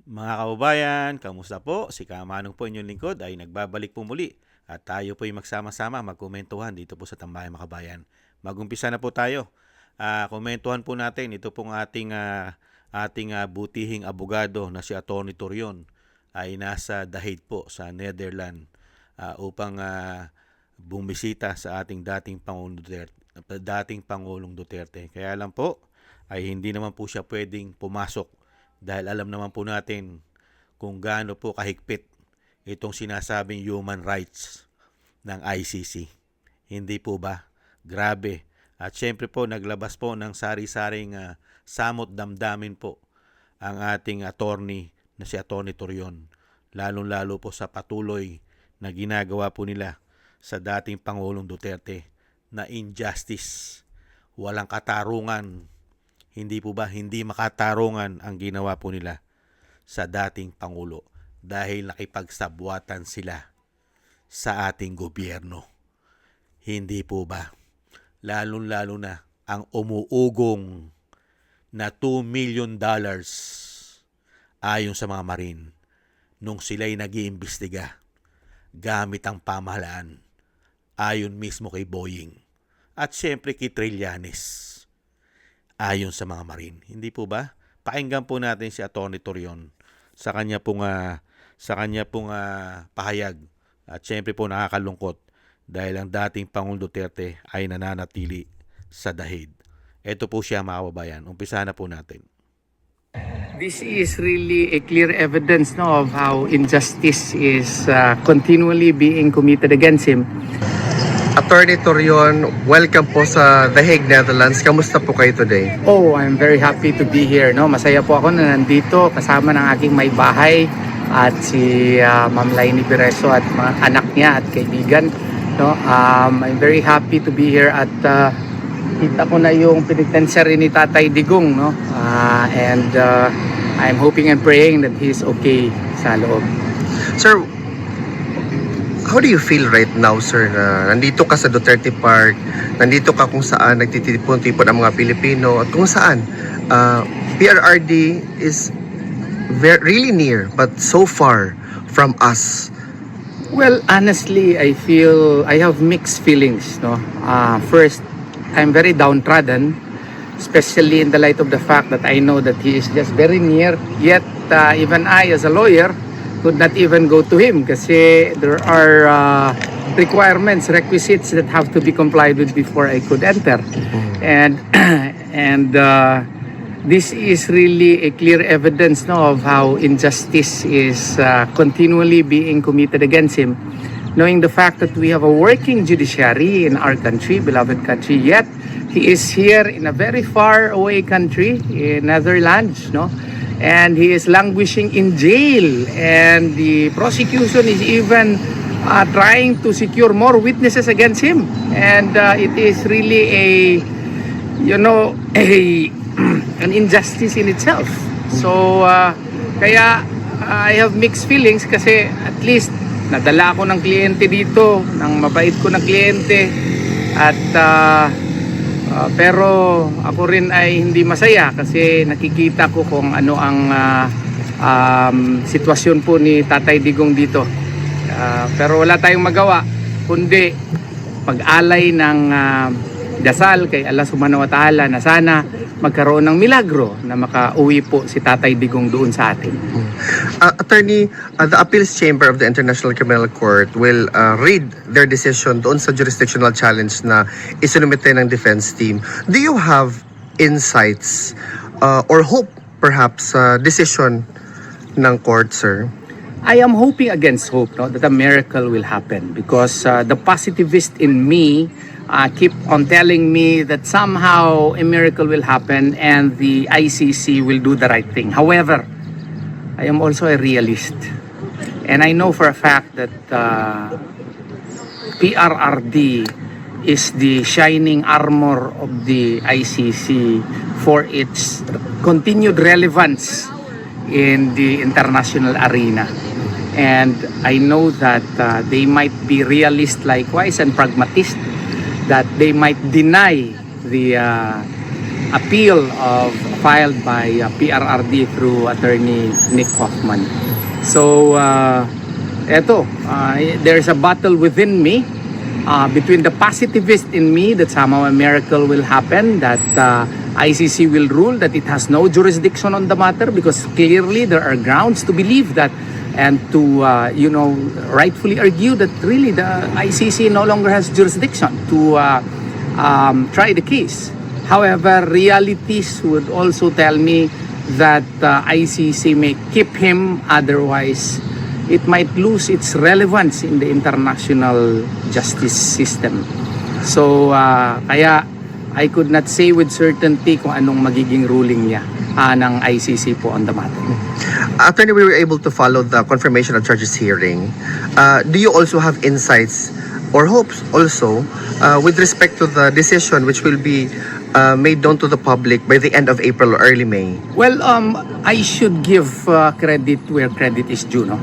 Mga kababayan, kamusta po? Si Kamanong po inyong lingkod ay nagbabalik po muli at tayo po ay magsama-sama magkomentuhan dito po sa Tambayan Makabayan. Magumpisa na po tayo. Komentuhan po natin ito pong ating butihing abogado na si Atty. Torion ay nasa The Hague po sa Netherlands upang bumisita sa ating dating Pangulong Duterte. Kaya lang po ay hindi naman po siya pwedeng pumasok dahil alam naman po natin kung gaano po kahigpit itong sinasabing human rights ng ICC. Hindi po ba? Grabe. At syempre po naglabas po ng sari-saring samot damdamin po ang ating attorney na si Atty. Torion. Lalong-lalo po sa patuloy na ginagawa po nila sa dating Pangulong Duterte na injustice. Walang katarungan. Hindi po ba, hindi makatarungan ang ginawa po nila sa dating Pangulo dahil nakipagsabwatan sila sa ating gobyerno. Hindi po ba? Lalong-lalo na ang umuugong na $2 million ayon sa mga Marine nung sila'y nag-iimbestiga gamit ang pamahalaan ayon mismo kay Boying at syempre kay Trillanes. Ayon sa mga Marine. Hindi po ba? Pakinggan po natin si Atty. Torion sa kanya pong pahayag. At syempre po nakakalungkot dahil ang dating Pangulong Duterte ay nananatili sa dahig. Ito po siya, mga kababayan. Umpisa na po natin. This is really a clear evidence of how injustice is continually being committed against him. Attorney Torion, welcome po sa The Hague, Netherlands. Kamusta po kayo today? Oh, I'm very happy to be here. No? Masaya po ako na nandito kasama ng aking may bahay at si Ma'am Lainey Bereso at mga anak niya at kaibigan. No? I'm very happy to be here at kita ko na yung penitentiary ni Tatay Digong. No? And I'm hoping and praying that he's okay sa loob. Sir, how do you feel right now, sir, na nandito ka sa Duterte Park, nandito ka kung saan nagtitipon-tipon ang mga Pilipino, at kung saan PRRD is really near but so far from us? Well, honestly, I feel I have mixed feelings. No, first, I'm very downtrodden, especially in the light of the fact that I know that he is just very near. Yet, even I, as a lawyer, could not even go to him kasi there are requisites that have to be complied with before I could enter. And this is really a clear evidence of how injustice is continually being committed against him. Knowing the fact that we have a working judiciary in our country, beloved country, yet he is here in a very far away country, in Netherlands, no? And he is languishing in jail, and the prosecution is even trying to secure more witnesses against him, and it is really an injustice in itself. So kaya I have mixed feelings kasi at least nadala ako ng kliyente dito, ng mabait ko na kliyente, at pero ako rin ay hindi masaya kasi nakikita ko kung ano ang sitwasyon po ni Tatay Digong dito. Pero wala tayong magawa kundi mag-alay ng dasal kay Allah Subhanahu wa Ta'ala na sana magkaroon ng milagro na makauwi po si Tatay Digong doon sa atin. Attorney, the Appeals Chamber of the International Criminal Court will read their decision doon sa jurisdictional challenge na isinumite ng defense team. Do you have insights or hope perhaps sa decision ng court, sir? I am hoping against hope, no, that a miracle will happen because the positivist in me keep on telling me that somehow a miracle will happen and the ICC will do the right thing. However, I am also a realist, and I know for a fact that PRRD is the shining armor of the ICC for its continued relevance in the international arena. And I know that they might be realist likewise and pragmatist, that they might deny the appeal of filed by PRRD through attorney Nick Hoffman. So there's a battle within me between the positivist in me that somehow a miracle will happen, that ICC will rule that it has no jurisdiction on the matter, because clearly there are grounds to believe that, and to rightfully argue that really the ICC no longer has jurisdiction to try the case. However, realities would also tell me that ICC may keep him, otherwise it might lose its relevance in the international justice system. So kaya I could not say with certainty kung anong magiging ruling niya ng ICC po on the matter. Attorney, we were able to follow the confirmation of charges hearing. Do you also have insights or hopes also with respect to the decision which will be made known to the public by the end of April or early May? Well, I should give credit where credit is due. No?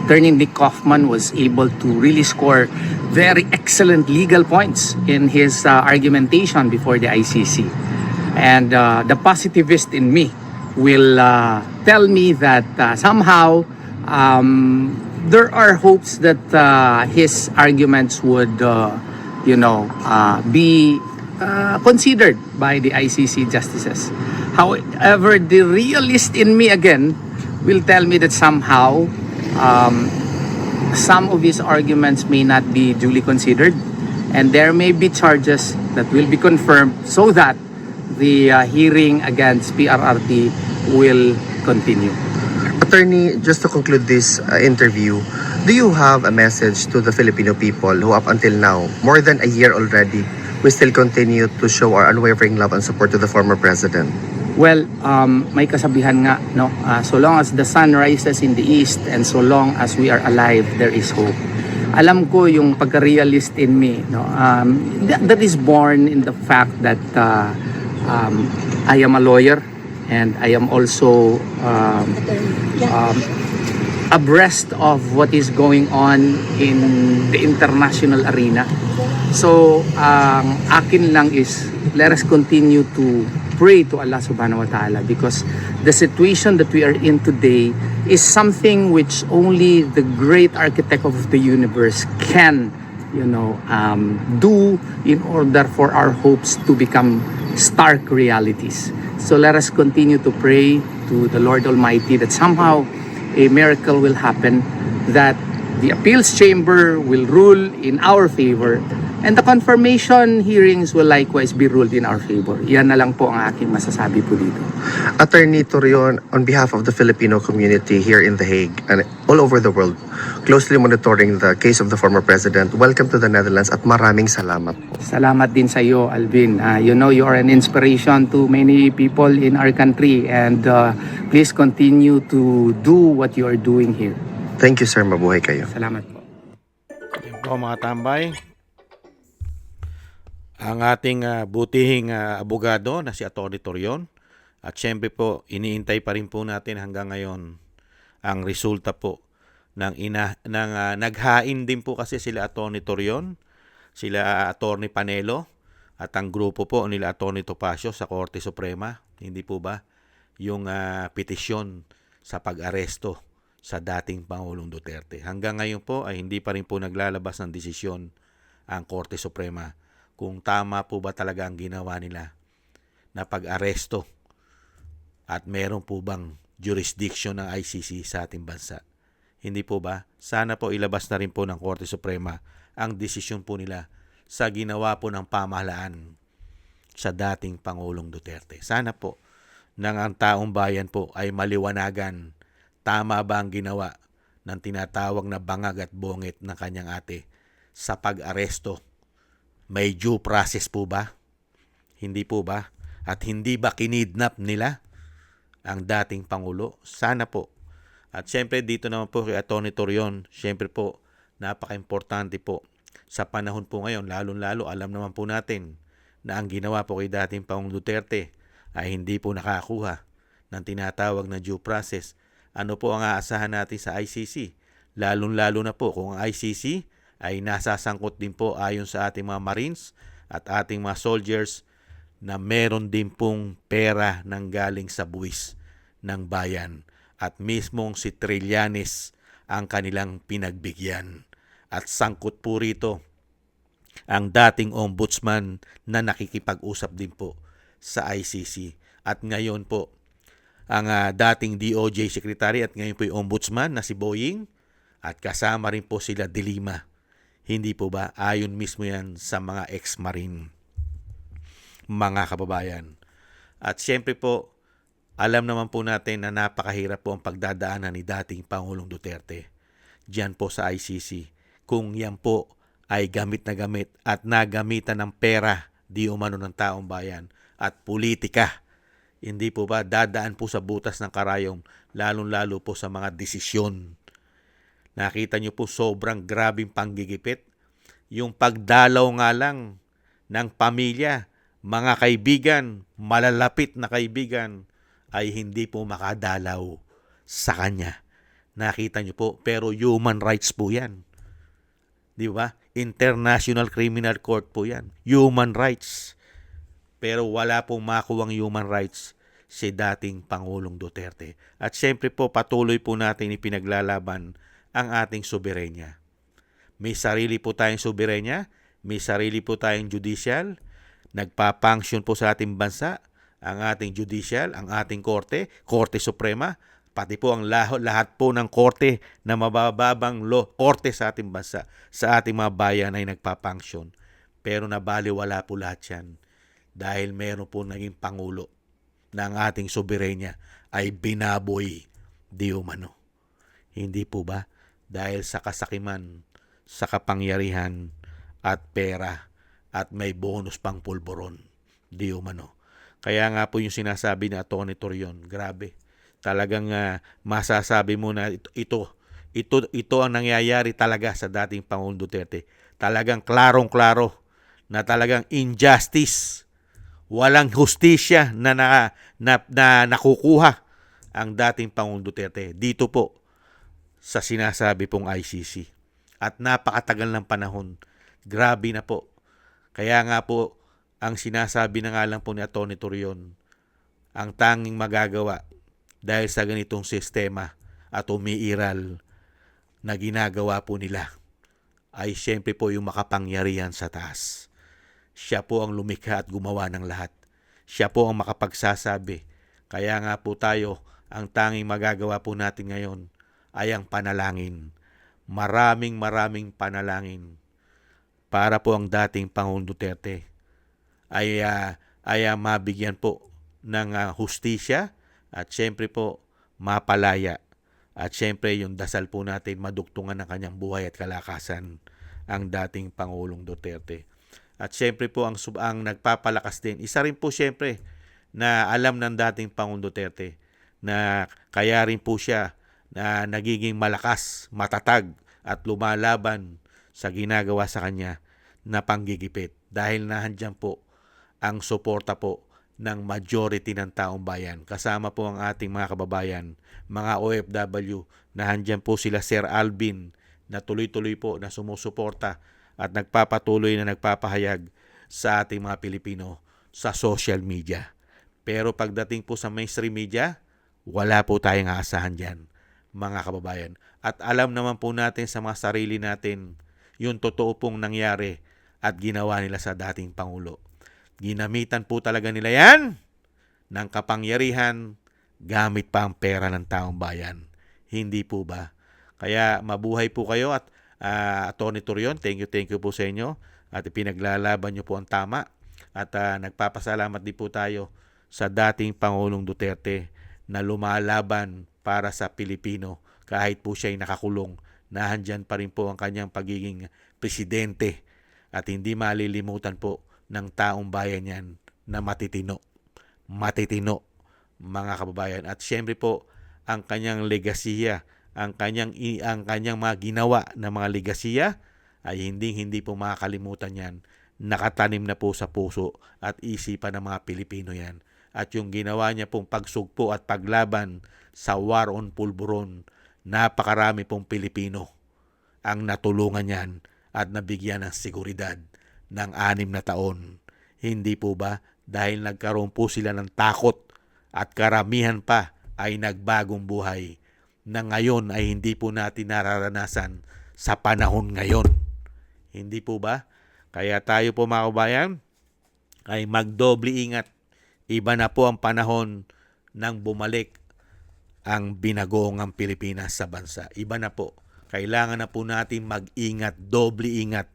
Attorney Nick Hoffman was able to really score very excellent legal points in his argumentation before the ICC. And the positivist in me will tell me that somehow there are hopes that his arguments would, be considered by the ICC justices. However, the realist in me again will tell me that somehow some of his arguments may not be duly considered, and there may be charges that will be confirmed so that the hearing against PRRT will continue. Attorney, just to conclude this interview, do you have a message to the Filipino people who up until now, more than a year already, we still continue to show our unwavering love and support to the former president? Well, may kasabihan nga, no? So long as the sun rises in the east and so long as we are alive, there is hope. Alam ko yung pagka-realist in me, no? That is born in the fact that I am a lawyer, and I am also abreast of what is going on in the international arena. So, ang akin lang is, let us continue to pray to Allah subhanahu wa ta'ala, because the situation that we are in today is something which only the great architect of the universe can, do in order for our hopes to become stark realities. So let us continue to pray to the Lord Almighty that somehow a miracle will happen, that the appeals chamber will rule in our favor, and the confirmation hearings will likewise be ruled in our favor. Yan na lang po ang aking masasabi po dito. Attorney Torion, on behalf of the Filipino community here in The Hague and all over the world, closely monitoring the case of the former president, welcome to the Netherlands at maraming salamat. Salamat din sa iyo, Alvin. You are an inspiration to many people in our country, and please continue to do what you are doing here. Thank you, sir. Mabuhay kayo. Salamat po. Yan po mga tambay. Ang ating butihing abogado na si Atty. Torion. At syempre po, iniintay pa rin po natin hanggang ngayon ang resulta po ng naghain din po kasi sila Atty. Torion, sila Atty. Panelo, at ang grupo po nila Atty. Topacio sa Korte Suprema. Hindi po ba? Yung petisyon sa pag-aresto sa dating Pangulong Duterte. Hanggang ngayon po ay hindi pa rin po naglalabas ng desisyon ang Korte Suprema kung tama po ba talaga ang ginawa nila na pag-aresto at meron po bang jurisdiction ng ICC sa ating bansa. Hindi po ba? Sana po ilabas na rin po ng Korte Suprema ang desisyon po nila sa ginawa po ng pamahalaan sa dating Pangulong Duterte. Sana po nang ang taong bayan po ay maliwanagan tama ba ang ginawa ng tinatawag na bangag at bongit ng kanyang ate sa pag-aresto. May due process po ba? Hindi po ba? At hindi ba kinidnap nila ang dating Pangulo? Sana po. At syempre dito naman po kay Atty. Torion, syempre po napaka-importante po sa panahon po ngayon, lalong-lalo alam naman po natin na ang ginawa po kay dating Pangulong Duterte ay hindi po nakakuha ng tinatawag na due process. Ano po ang aasahan natin sa ICC? Lalong-lalo na po kung ang ICC ay nasasangkot din po ayon sa ating mga Marines at ating mga soldiers na meron din pong pera nang galing sa buwis ng bayan at mismong si Trillanes ang kanilang pinagbigyan. At sangkot po rito ang dating ombudsman na nakikipag-usap din po sa ICC. At ngayon po, ang dating DOJ Secretary at ngayon po yung ombudsman na si Boying at kasama rin po sila De Lima. Hindi po ba? Ayon mismo yan sa mga ex-marine, mga kababayan. At siyempre po, alam naman po natin na napakahirap po ang pagdadaanan ni dating Pangulong Duterte diyan po sa ICC. Kung yan po ay gamit na gamit at nagamitan ng pera di umano ng taong bayan at politika. Hindi po ba dadaan po sa butas ng karayom, lalong-lalo po sa mga desisyon. Nakita niyo po sobrang grabing panggigipit. Yung pagdalaw nga lang ng pamilya, mga kaibigan, malalapit na kaibigan, ay hindi po makadalaw sa kanya. Nakita niyo po, pero human rights po yan. Di ba? International Criminal Court po yan. Human rights. Pero wala pong makuwang human rights si dating Pangulong Duterte. At siyempre po, patuloy po natin ipinaglalaban ang ating soberenya. May sarili po tayong soberenya, may sarili po tayong judicial, nagpa-function po sa ating bansa, ang ating judicial, ang ating korte, Korte Suprema, pati po ang lahat po ng korte na mabababang korte sa ating bansa, sa ating mga bayan ay nagpa-function. Pero nabaliwala po lahat yan dahil meron po naging pangulo na ang ating soberenya ay binaboy di umano. Hindi po ba? Dahil sa kasakiman, sa kapangyarihan at pera at may bonus pang pulburon di umano. Kaya nga po yung sinasabi ni Atty. Torion, grabe. Talagang masasabi mo na ito ang nangyayari talaga sa dating Pangulong Duterte. Talagang klarong-klaro na talagang injustice. Walang hustisya na nakukuha ang dating Pangulong Duterte dito po sa sinasabi pong ICC. At napakatagal ng panahon. Grabe na po. Kaya nga po, ang sinasabi na nga lang po ni Atty. Torion, ang tanging magagawa dahil sa ganitong sistema at umiiral na ginagawa po nila ay siyempre po yung makapangyarihan sa taas. Siya po ang lumikha at gumawa ng lahat. Siya po ang makapagsasabi. Kaya nga po tayo, ang tanging magagawa po natin ngayon ay ang panalangin. Maraming panalangin para po ang dating Pangulong Duterte ay mabigyan po ng hustisya at siyempre po mapalaya. At siyempre yung dasal po natin madugtungan ng kanyang buhay at kalakasan ang dating Pangulong Duterte. At siyempre po ang nagpapalakas din. Isa rin po siyempre na alam ng dating Pangulong Duterte na kaya rin po siya na nagiging malakas, matatag at lumalaban sa ginagawa sa kanya na panggigipit. Dahil nahandyan po ang suporta po ng majority ng taong bayan. Kasama po ang ating mga kababayan, mga OFW, nahandyan po sila Sir Alvin na tuloy-tuloy po na sumusuporta at nagpapatuloy na nagpapahayag sa ating mga Pilipino sa social media. Pero pagdating po sa mainstream media, wala po tayong aasahan dyan, mga kababayan. At alam naman po natin sa mga sarili natin yung totoo pong nangyari at ginawa nila sa dating Pangulo. Ginamitan po talaga nila yan ng kapangyarihan gamit pa ang pera ng taong bayan. Hindi po ba? Kaya mabuhay po kayo at Atty. Torion, thank you po sa inyo at ipinaglalaban nyo po ang tama at nagpapasalamat din po tayo sa dating Pangulong Duterte na lumalaban para sa Pilipino kahit po siya ay nakakulong. Nahandyan pa rin po ang kanyang pagiging presidente at hindi malilimutan po ng taong bayan yan na matitino, mga kababayan. At siyempre po ang kanyang legasiya, ang kanyang mga ginawa na mga legasiya ay hindi po makakalimutan yan. Nakatanim na po sa puso at isipan ng mga Pilipino yan. At yung ginawa niya pong pagsugpo at paglaban sa war on pulburon, napakarami pong Pilipino ang natulungan yan at nabigyan ng seguridad ng 6 na taon. Hindi po ba? dahil nagkaroon po sila ng takot at karamihan pa ay nagbagong buhay na ngayon ay hindi po natin nararanasan sa panahon ngayon. Hindi po ba? Kaya tayo po mga kabayan ay magdoble ingat. Iba na po ang panahon nang bumalik ang binagoongang Pilipinas sa bansa. Iba na po. Kailangan na po natin mag-ingat, doble ingat.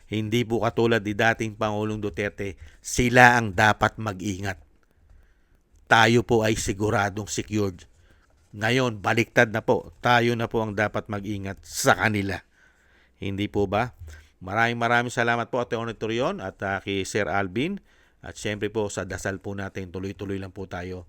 Hindi po katulad ni dating Pangulong Duterte, sila ang dapat mag-ingat. Tayo po ay siguradong secured. Ngayon, baliktad na po. Tayo na po ang dapat mag-ingat sa kanila. Hindi po ba? Maraming salamat po Ate Torion at kay Sir Alvin. At syempre po sa dasal po natin, tuloy-tuloy lang po tayo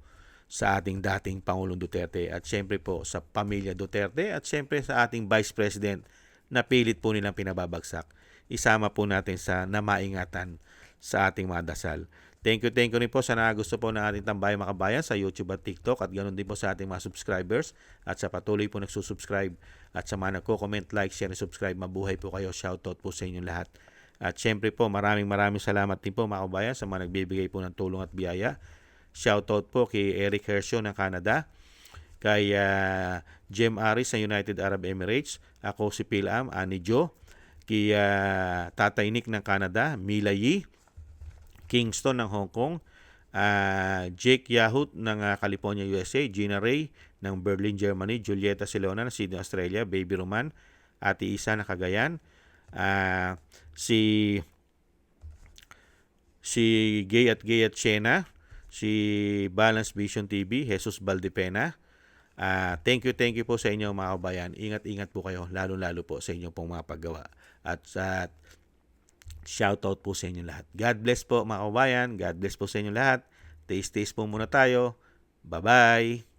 sa ating dating Pangulong Duterte. At syempre po sa pamilya Duterte at syempre sa ating Vice President na pilit po nilang pinababagsak. Isama po natin sa namaingatan sa ating mga dasal. Thank you rin po sa gusto po ng ating Tambayang Makabayan sa YouTube at TikTok at ganoon din po sa ating mga subscribers at sa patuloy po nagsusubscribe at sa mga nagko-comment, like, share, and subscribe. Mabuhay po kayo. Shoutout po sa inyong lahat. At syempre po maraming salamat din po mga kabayan sa mga nagbibigay po ng tulong at biyaya. Shoutout po kay Eric Hershio ng Canada, kay Jem Aris ng United Arab Emirates, ako si Pilam, Ani Jo, kay Tatay Nick ng Canada, Mila Yi, Kingston ng Hong Kong, Jake Yahut ng California, USA, Gina Ray ng Berlin, Germany, Julieta Silona ng Sydney, Australia, Baby Roman, Ate Isa ng Cagayan, si Gay at Chena, si Balance Vision TV, Jesus Valdepena. Thank you po sa inyo mga kabayan. Ingat po kayo, lalo po sa inyong pong mga paggawa. At shoutout po sa inyo lahat. God bless po mga kabayan. God bless po sa inyo lahat. Taste po muna tayo. Bye-bye.